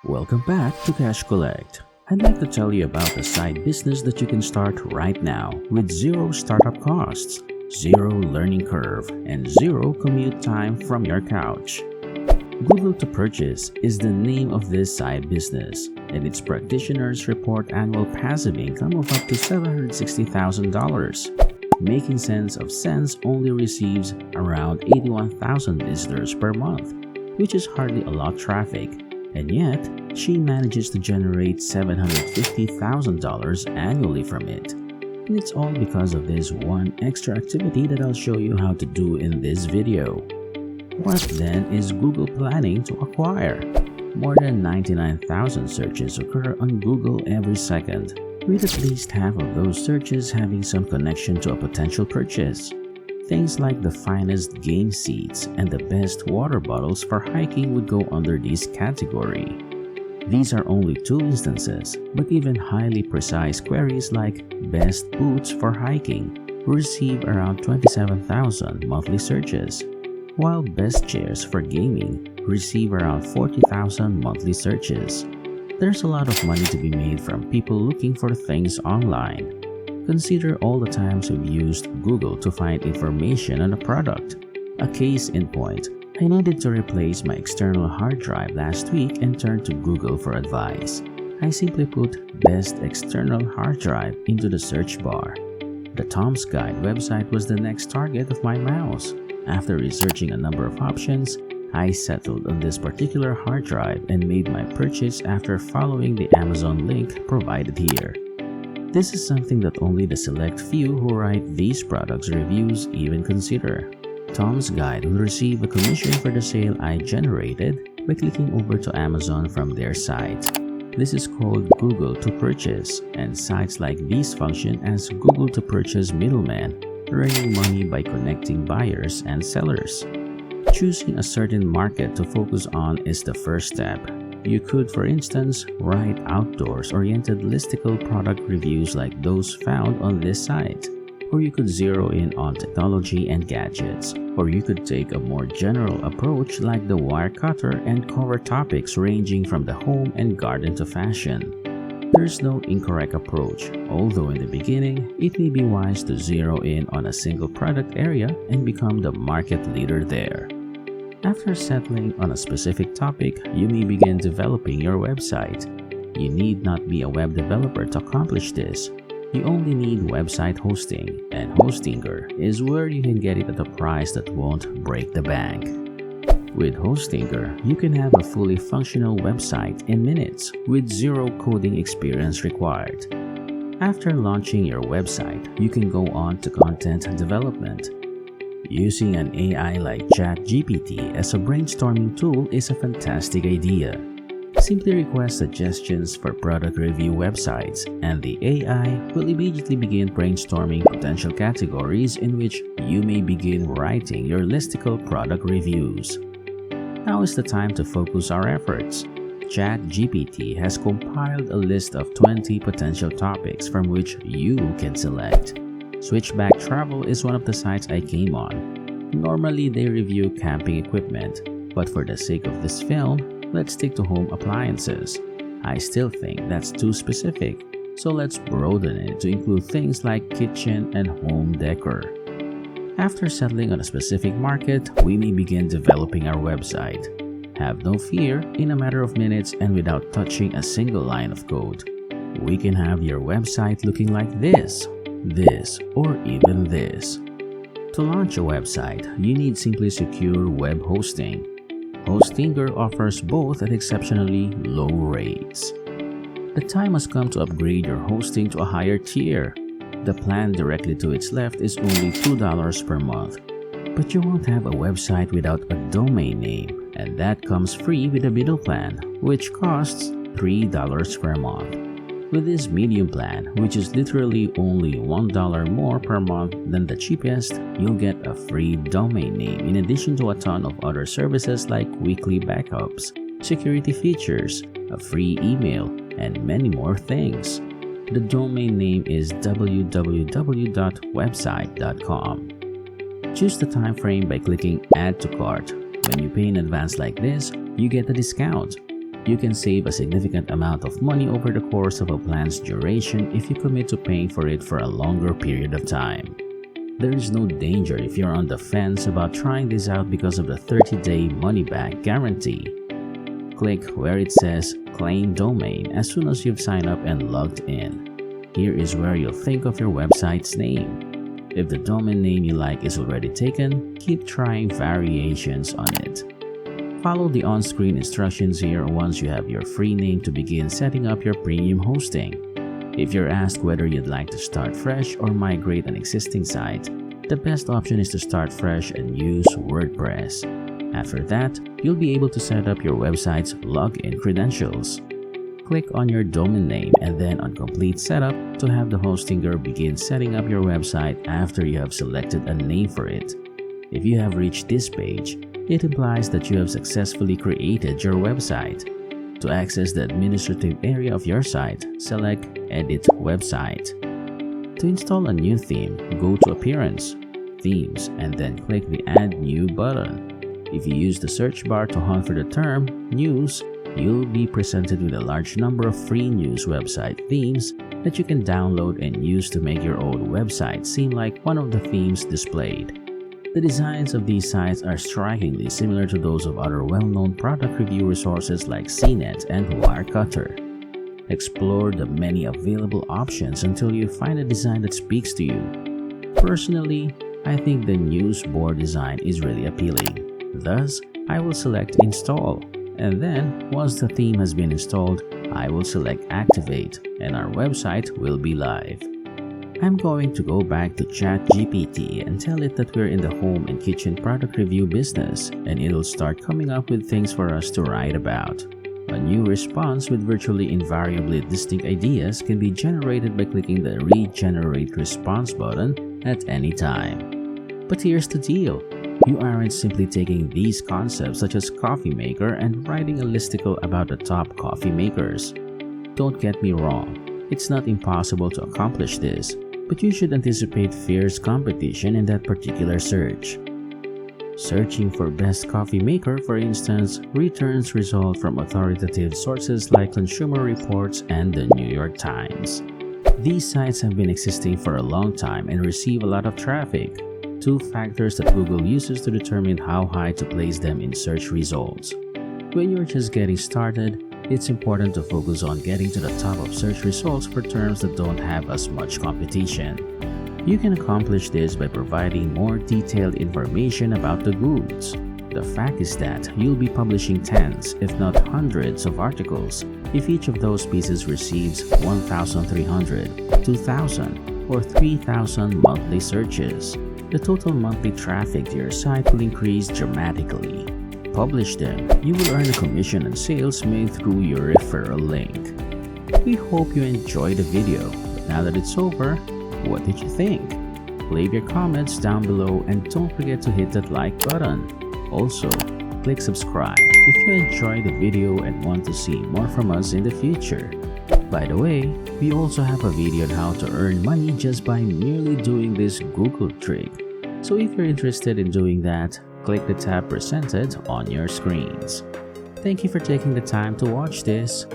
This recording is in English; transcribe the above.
Welcome back to Cash Collect. I'd like to tell you about a side business that you can start right now with zero startup costs, zero learning curve, and zero commute time from your couch. Google to Purchase is the name of this side business, and its practitioners report annual passive income of up to $760,000. Making Sense of Sense only receives around 81,000 visitors per month, which is hardly a lot of traffic, and yet she manages to generate $750,000 annually from it. And it's all because of this one extra activity that I'll show you how to do in this video. What then is Google planning to acquire? More than 99,000 searches occur on Google every second, with at least half of those searches having some connection to a potential purchase. Things like the finest game seats and the best water bottles for hiking would go under this category. These are only two instances, but even highly precise queries like best boots for hiking receive around 27,000 monthly searches, while best chairs for gaming receive around 40,000 monthly searches. There's a lot of money to be made from people looking for things online. Consider all the times we've used Google to find information on a product. A case in point, I needed to replace my external hard drive last week and turned to Google for advice. I simply put best external hard drive into the search bar. The Tom's Guide website was the next target of my mouse. After researching a number of options, I settled on this particular hard drive and made my purchase after following the Amazon link provided here. This is something that only the select few who write these products reviews even consider. Tom's Guide will receive a commission for the sale I generated by clicking over to Amazon from their site. This is called Google to Purchase, and sites like these function as Google to Purchase middlemen, earning money by connecting buyers and sellers. Choosing a certain market to focus on is the first step. You could, for instance, write outdoors-oriented listicle product reviews like those found on this site. Or you could zero in on technology and gadgets. Or you could take a more general approach like the wire cutter and cover topics ranging from the home and garden to fashion. There's no incorrect approach, although in the beginning, it may be wise to zero in on a single product area and become the market leader there. After settling on a specific topic, you may begin developing your website. You need not be a web developer to accomplish this. You only need website hosting, and Hostinger is where you can get it at a price that won't break the bank. With Hostinger, you can have a fully functional website in minutes with zero coding experience required. After launching your website, you can go on to content development. Using an AI like ChatGPT as a brainstorming tool is a fantastic idea. Simply request suggestions for product review websites, and the AI will immediately begin brainstorming potential categories in which you may begin writing your listicle product reviews. Now is the time to focus our efforts. ChatGPT has compiled a list of 20 potential topics from which you can select. Switchback Travel is one of the sites I came on. Normally they review camping equipment, but for the sake of this film, let's stick to home appliances. I still think that's too specific, so let's broaden it to include things like kitchen and home decor. After settling on a specific market, we may begin developing our website. Have no fear, in a matter of minutes and without touching a single line of code, we can have your website looking like this, or even this. To launch a website, you need simply secure web hosting. Hostinger offers both at exceptionally low rates. The time has come to upgrade your hosting to a higher tier. The plan directly to its left is only $2 per month. But you won't have a website without a domain name, and that comes free with the middle plan, which costs $3 per month. With this medium plan, which is literally only $1 more per month than the cheapest, you'll get a free domain name in addition to a ton of other services like weekly backups, security features, a free email, and many more things. The domain name is www.website.com. Choose the time frame by clicking Add to Cart. When you pay in advance like this, you get a discount. You can save a significant amount of money over the course of a plan's duration if you commit to paying for it for a longer period of time. There is no danger if you're on the fence about trying this out because of the 30-day money-back guarantee. Click where it says Claim Domain as soon as you've signed up and logged in. Here is where you'll think of your website's name. If the domain name you like is already taken, keep trying variations on it. Follow the on-screen instructions here once you have your free name to begin setting up your premium hosting. If you're asked whether you'd like to start fresh or migrate an existing site, the best option is to start fresh and use WordPress. After that, you'll be able to set up your website's login credentials. Click on your domain name and then on Complete Setup to have the hostinger begin setting up your website after you have selected a name for it. If you have reached this page, it implies that you have successfully created your website. To access the administrative area of your site, select Edit Website. To install a new theme, go to Appearance, Themes, and then click the Add New button. If you use the search bar to hunt for the term News, you'll be presented with a large number of free news website themes that you can download and use to make your old website seem like one of the themes displayed. The designs of these sites are strikingly similar to those of other well-known product review resources like CNET and Wirecutter. Explore the many available options until you find a design that speaks to you. Personally, I think the news board design is really appealing. Thus, I will select Install, and then once the theme has been installed, I will select Activate, and our website will be live. I'm going to go back to ChatGPT and tell it that we're in the home and kitchen product review business, and it'll start coming up with things for us to write about. A new response with virtually invariably distinct ideas can be generated by clicking the Regenerate Response button at any time. But here's the deal. You aren't simply taking these concepts such as coffee maker and writing a listicle about the top coffee makers. Don't get me wrong, it's not impossible to accomplish this, but you should anticipate fierce competition in that particular search. Searching for best coffee maker, for instance, returns results from authoritative sources like Consumer Reports and the New York Times. These sites have been existing for a long time and receive a lot of traffic. Two factors that Google uses to determine how high to place them in search results. When you're just getting started, it's important to focus on getting to the top of search results for terms that don't have as much competition. You can accomplish this by providing more detailed information about the goods. The fact is that you'll be publishing tens, if not hundreds, of articles if each of those pieces receives 1,300, 2,000, or 3,000 monthly searches. The total monthly traffic to your site will increase dramatically. Publish them, you will earn a commission on sales made through your referral link. We hope you enjoyed the video, but now that it's over, what did you think? Leave your comments down below and don't forget to hit that like button. Also, click subscribe if you enjoyed the video and want to see more from us in the future. By the way, we also have a video on how to earn money just by merely doing this Google trick. So if you're interested in doing that, click the tab presented on your screens. Thank you for taking the time to watch this.